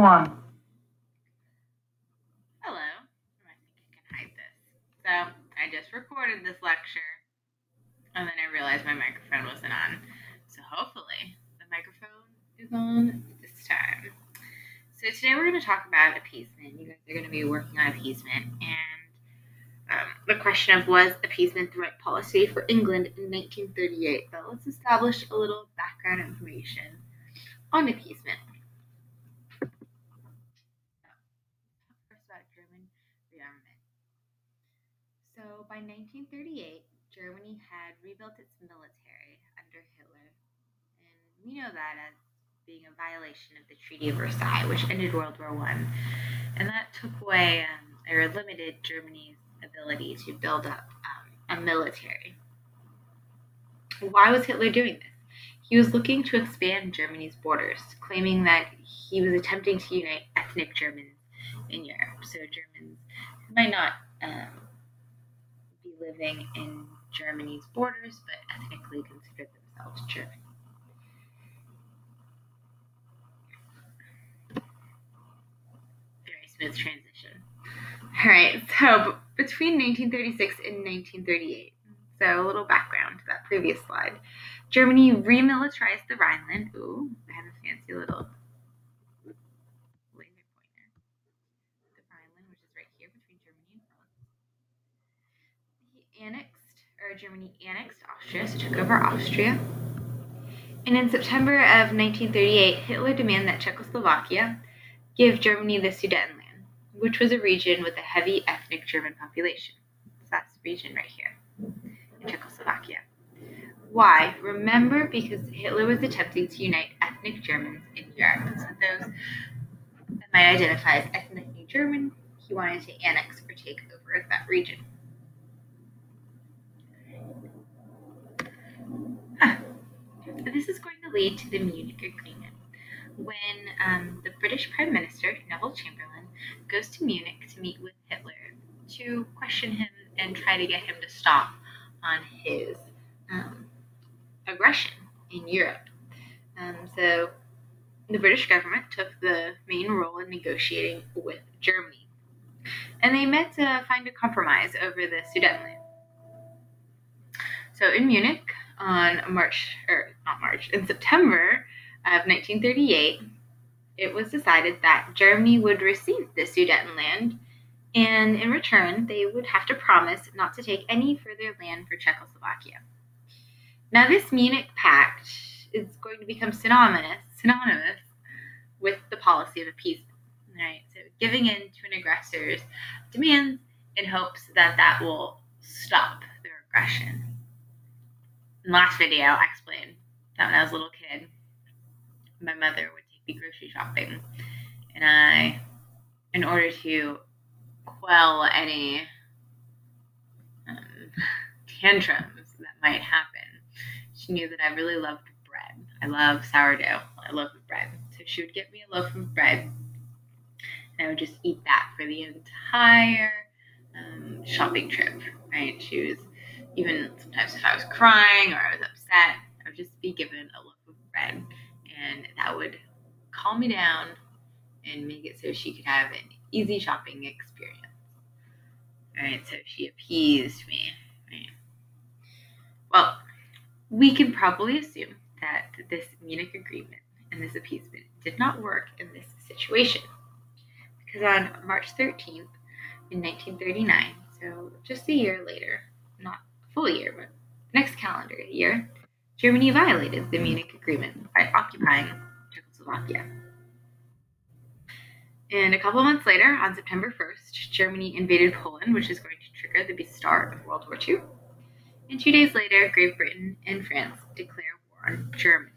one. Hello. I think I can hide this. So I just recorded this lecture, and then I realized my microphone wasn't on. So hopefully the microphone is on this time. So today we're going to talk about appeasement. You guys are going to be working on appeasement, and the question of, was appeasement the right policy for England in 1938? But let's establish a little background information on appeasement. First, about German rearmament. So by 1938, Germany had rebuilt its military under Hitler, and we know that as being a violation of the Treaty of Versailles, which ended World War I, and that took away or limited Germany's ability to build up a military. Why was Hitler doing this? He was looking to expand Germany's borders, claiming that he was attempting to unite ethnic Germans in Europe. So Germans who might not be living in Germany's borders, but ethnically considered themselves German. Very smooth transition. All right, so between 1936 and 1938, so a little background to that previous slide, Germany remilitarized the Rhineland. Ooh, I have a fancy little laser pointer. The Rhineland, which is right here between Germany and France. Germany annexed Austria, so took over Austria. And in September of 1938, Hitler demanded that Czechoslovakia give Germany the Sudetenland, which was a region with a heavy ethnic German population. So that's the region right here in Czechoslovakia. Why? Remember, because Hitler was attempting to unite ethnic Germans in Europe. So those that might identify as ethnically German, he wanted to annex or take over that region. This is going to lead to the Munich Agreement, when the British Prime Minister, Neville Chamberlain, goes to Munich to meet with Hitler to question him and try to get him to stop on his aggression in Europe. So the British government took the main role in negotiating with Germany, and they met to find a compromise over the Sudetenland. So in Munich, in September of 1938, it was decided that Germany would receive the Sudetenland, and in return, they would have to promise not to take any further land for Czechoslovakia. Now, this Munich Pact is going to become synonymous with the policy of appeasement, right? So giving in to an aggressor's demands in hopes that that will stop their aggression. In the last video, I explained that when I was a little kid, my mother would take me grocery shopping, and in order to quell any tantrums that might happen, she knew that I really loved bread. I love sourdough. I love bread. So she would get me a loaf of bread, and I would just eat that for the entire shopping trip, right? She was, even sometimes if I was crying or I was upset, I would just be given a loaf of bread, and that would calm me down and make it so she could have an easy shopping experience. All right, so she appeased me. Right? Well, we can probably assume that this Munich Agreement and this appeasement did not work in this situation, because on March 13th in 1939, so just a year later, not a full year, but next calendar year, Germany violated the Munich Agreement by occupying Czechoslovakia. And a couple months later, on September 1st, Germany invaded Poland, which is going to trigger the start of World War II. And 2 days later, Great Britain and France declare war on Germany.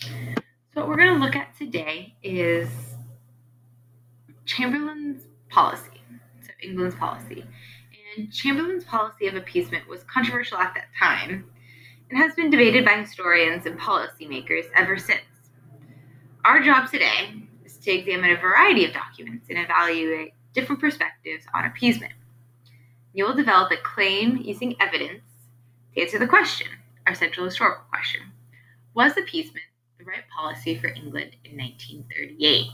So what we're going to look at today is Chamberlain's policy, so England's policy. And Chamberlain's policy of appeasement was controversial at that time and has been debated by historians and policymakers ever since. Our job today is to examine a variety of documents and evaluate different perspectives on appeasement. You will develop a claim using evidence to answer the question, our central historical question: was appeasement the right policy for England in 1938.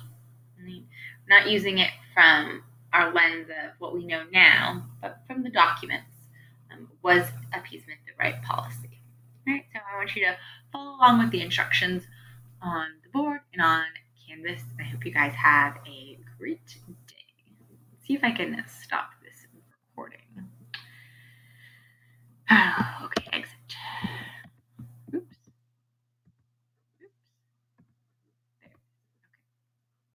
We're not using it from our lens of what we know now, but from the documents. Was appeasement the right policy? All right, so I want you to follow along with the instructions on the board and on Canvas. I hope you guys have a great day. Let's see if I can stop